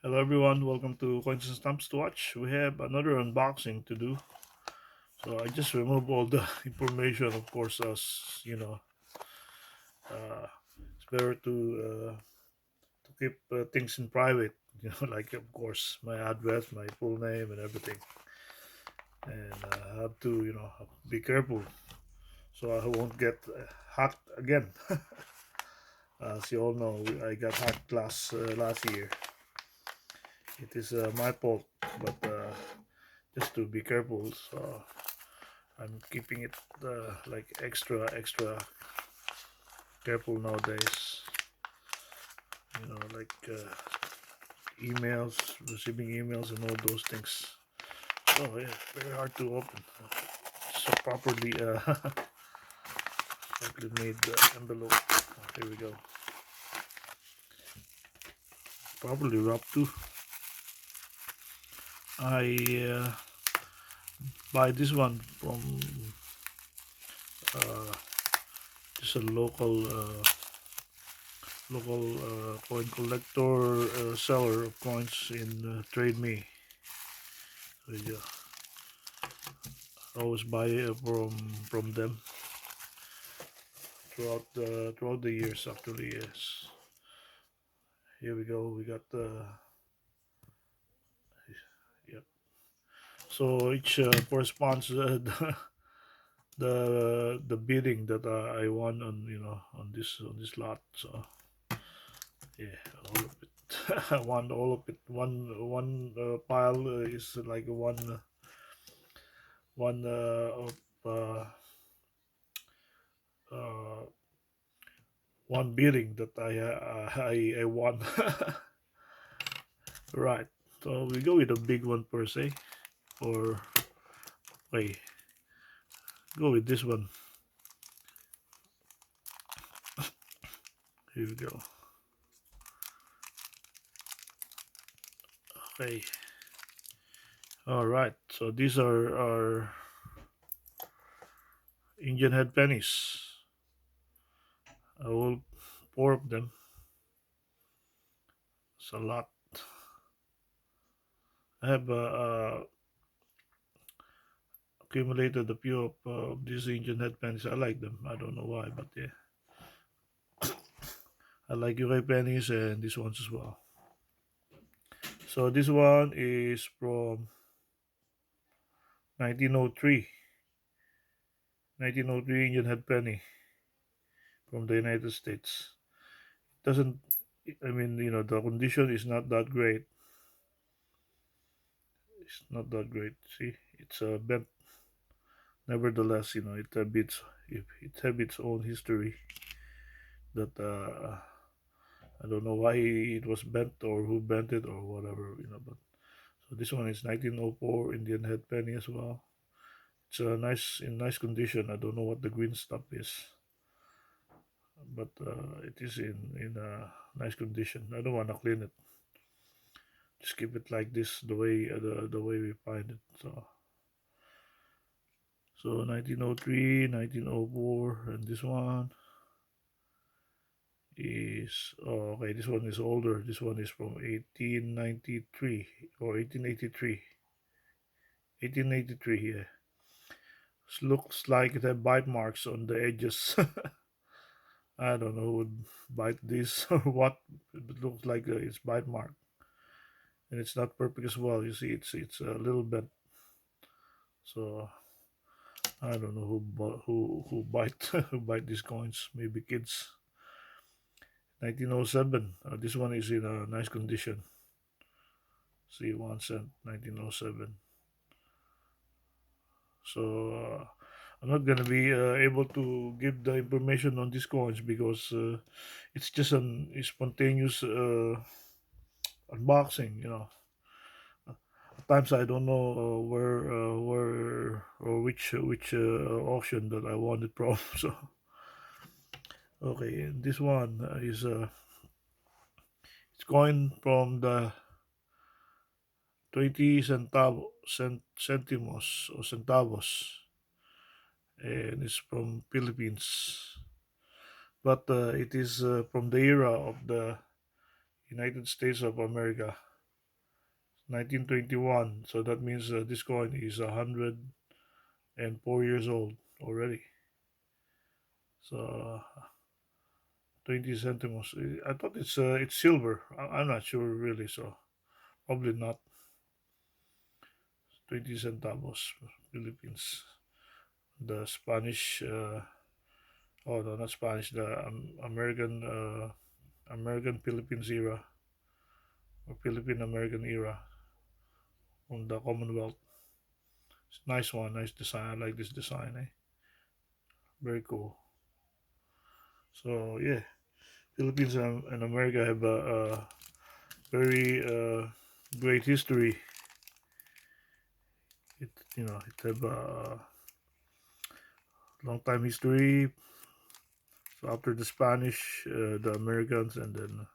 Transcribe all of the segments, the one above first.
Hello everyone, welcome to Coins and Stamps to Watch. We have another unboxing to do. So I just removed all the information, of course, as you know, uh, it's better to keep things in private. Like of course my address, my full name, and everything. And I have to, be careful so I won't get hacked again. As you all know, I got hacked last year. It is my fault, but just to be careful. So I'm keeping it like extra careful nowadays. Like emails, receiving emails, and all those things. Oh yeah, very hard to open. So properly, properly made envelope. Here we go. Properly wrapped too. I buy this one from uh, just a local coin collector seller of coins in Trade Me. So yeah, I always buy from them throughout the years. Actually, yes. Here we go. We got the yep. So each corresponds the bidding that I won on on this lot. So yeah, all of it. I won all of it. One pile is like one of uh, one bidding that I won. Right. So we go with a big one per se, or wait, go with this one. Here we go. Okay. All right. So these are our Indian head pennies. I will four of them. It's a lot. I have accumulated a few of these Indian head pennies. I like them. I don't know why, but yeah, I like UK pennies and these ones as well. So this one is from 1903. 1903 Indian head penny from the United States. Doesn't I mean the condition is not that great. It's not that great. See, it's bent. Nevertheless, it have its own history that I don't know why it was bent or who bent it or whatever. But so this one is 1904 Indian head penny as well. It's in nice condition. I don't know what the green stuff is, but it is in nice condition. I don't want to clean it. Just keep it like this, the way we find it. So 1903, 1904, and this one is okay. This one is older. This one is from 1893 or 1883. 1883. Yeah, it looks like it had bite marks on the edges. I don't know who would bite this or what. It looks like it's bite mark, and it's not perfect as well. You see, it's a little bit. So I don't know who bite who bite these coins. Maybe kids. 1907. This one is in a nice condition. See, 1 cent, 1907. So I'm not gonna be able to give the information on these coins because it's just a spontaneous unboxing. At times I don't know where or which auction that I want it from. So okay, this one is it's coin from the 20 centimos or centavos, and it's from Philippines. But it is from the era of the United States of America. 1921. So that means this coin is 104 years old already. So 20 centimos. I thought it's silver. I'm not sure really. So probably not. 20 centavos, Philippines. The Spanish. Oh no, not Spanish. The American Philippines era, or Philippine American era from the Commonwealth. It's a nice one, nice design. I like this design. Very cool. So yeah, Philippines and America have a very great history. It have a long time history. So after the Spanish, the Americans, and then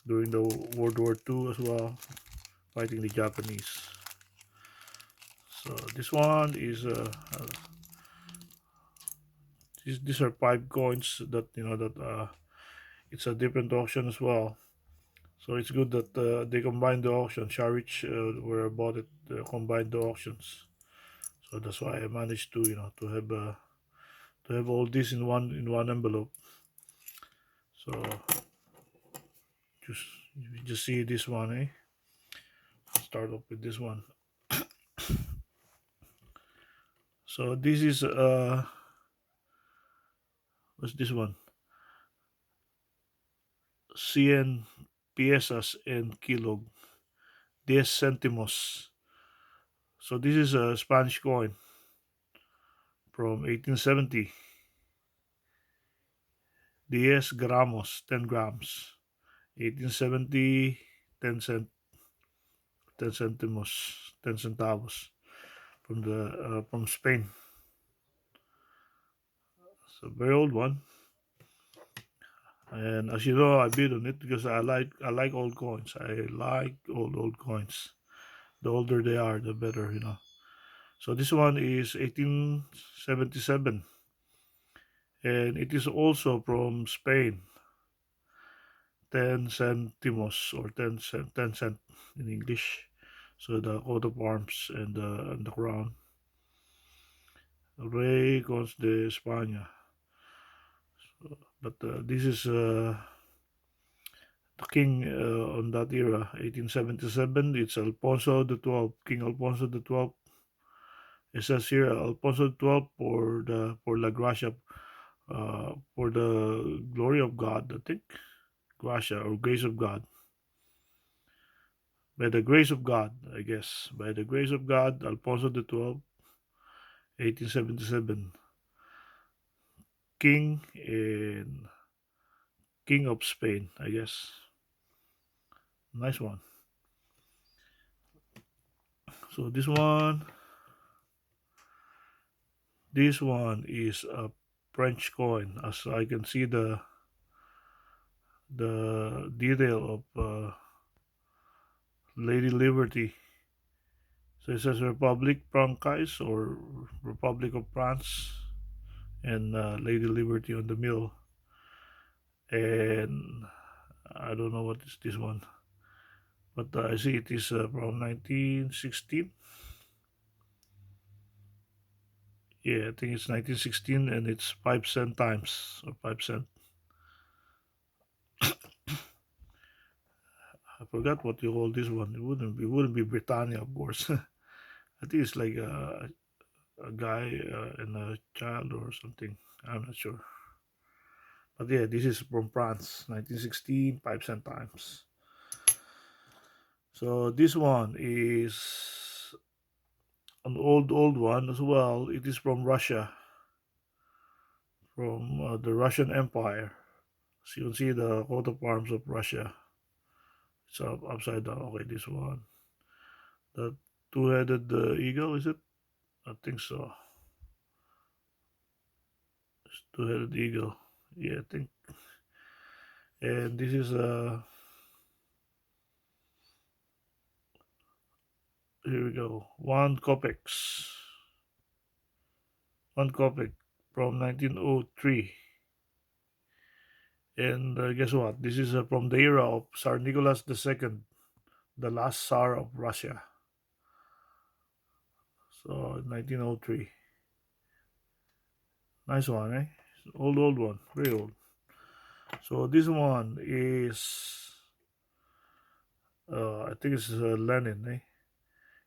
during the World War II as well, fighting the Japanese. So this one is these are five coins that it's a different auction as well. So it's good that they combined the auction. Sharich, where I bought it, combined the auctions. So that's why I managed to to have all this in one envelope. So just you just see this one, eh? Start off with this one. So this is what's this one? Cien piezas en kilo, 10 centimos. So this is a Spanish coin from 1870. 10 gramos, 10 grams. 1870, 10 centimos, 10 centavos from Spain. It's a very old one. And as you know, I bid on it because I like old coins. I like old coins. The older they are, the better. So this one is 1877, and it is also from Spain. 10 centimos, or 10 cent in English. So the coat of arms and the crown. Rey Cons de España. But this is the king on that era, 1877. It's Alfonso the 12th, King Alfonso the 12th. It says here Alfonso the 12th for La Gracia, for the glory of God, I think. Gracia, or grace of God. By the grace of God, I guess. By the grace of God, Alfonso the 12th, 1877. King and King of Spain, I guess. Nice one. So this one is a French coin, as I can see the detail of Lady Liberty. So it says Republic Francaise, or Republic of France, and Lady Liberty on the middle. And I don't know what is this one, but I see it is from 1916. Yeah, I think it's 1916, and it's 5 cent times, or 5 cent. I forgot what you call this one. It wouldn't be Britannia, of course. I think it's like a guy and a child or something. I'm not sure. But yeah, this is from France, 1916, 5 cent times. So this one is an old one as well. It is from Russia, from the Russian Empire. So you can see the coat of arms of Russia. It's upside down. Okay, this one. The two-headed eagle, is it? I think so. It's two-headed eagle. Yeah, I think. And this is here we go. One kopeck from 1903. And guess what? This is from the era of Tsar Nicholas II, the last Tsar of Russia. So 1903. Nice one, eh? Old one, very old. So this one is, I think it's Lenin, eh?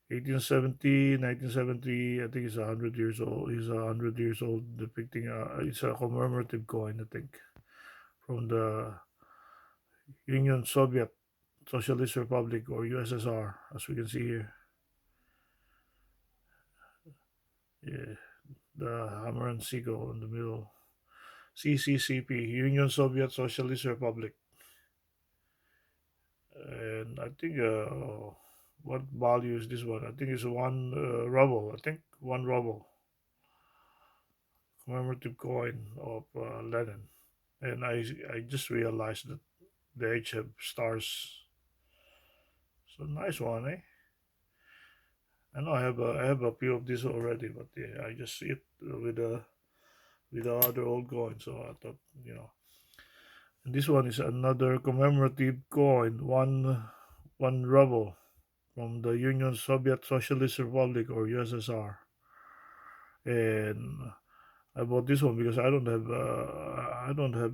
1870, 1970. I think he's 100 years old. He's 100 years old, depicting it's a commemorative coin, I think, from the Union Soviet Socialist Republic, or USSR, as we can see here. Yeah, the hammer and sickle in the middle. CCCP, Union Soviet Socialist Republic. And I think, what value is this one? I think it's one ruble. I think 1 ruble commemorative coin of Lenin. And I just realized that the H have stars. So nice one, eh? I know I have a few of these already, but yeah, I just see it with the other old coin. So I thought, and this one is another commemorative coin, 1 ruble from the Union Soviet Socialist Republic, or USSR. And I bought this one because I don't have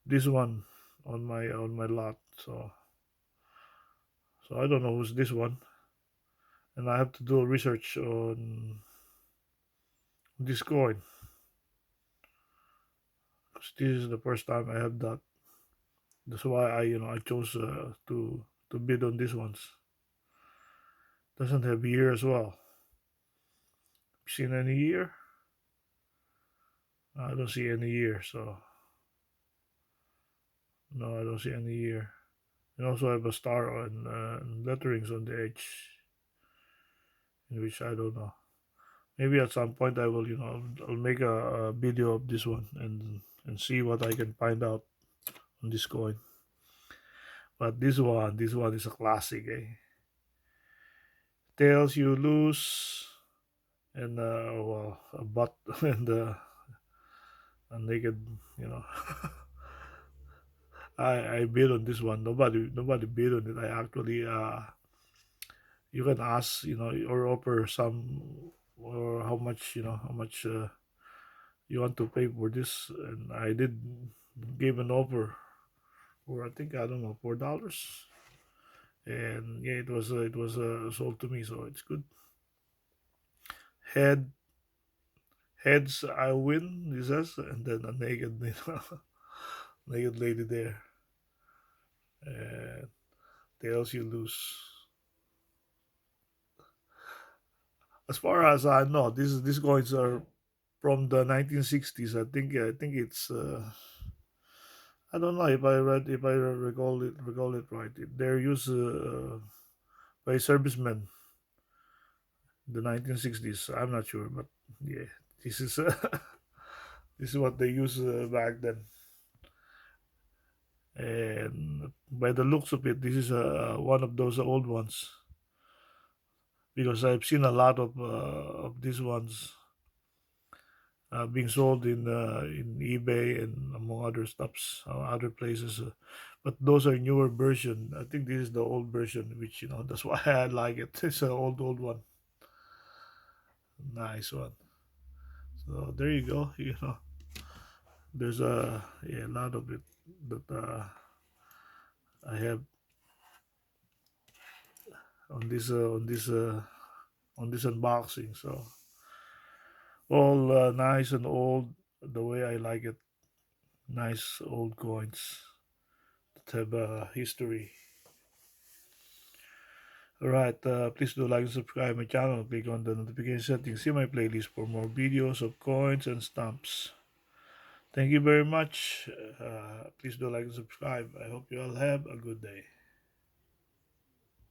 this one on my lot. So I don't know who's this one, and I have to do research on this coin, 'cause this is the first time I have that. That's why I chose to bid on these ones. Doesn't have year as well. Seen any year? I don't see any year. So no, I don't see any year. And also have a star and letterings on the edge, in which I don't know. Maybe at some point I will, I'll make a video of this one and see what I can find out on this coin. But this one is a classic, eh? Tails you lose, and well, a butt and a naked, you know. I bid on this one. Nobody bid on it. I actually, you can ask, or offer some, or how much you want to pay for this, and I did give an offer for, I think, I don't know, $4, and yeah, it was sold to me, so it's good. Head Heads I win, he says, and then a naked, naked lady there, and tails you lose. As far as I know, these coins are from the 1960s. I think it's. I don't know if I recall it right. They're used by servicemen in the 1960s. I'm not sure, but yeah, this is this is what they used back then. And by the looks of it, this is one of those old ones, because I've seen a lot of these ones being sold in eBay and among other stuffs, other places. But those are newer version. I think this is the old version, which that's why I like it. It's an old one, nice one. So there you go. There's a lot of it that I have on this unboxing. So all nice and old, the way I like it. Nice old coins that have history. Alright, please do like and subscribe my channel. Click on the notification settings. See my playlist for more videos of coins and stamps. Thank you very much. Please do like and subscribe. I hope you all have a good day.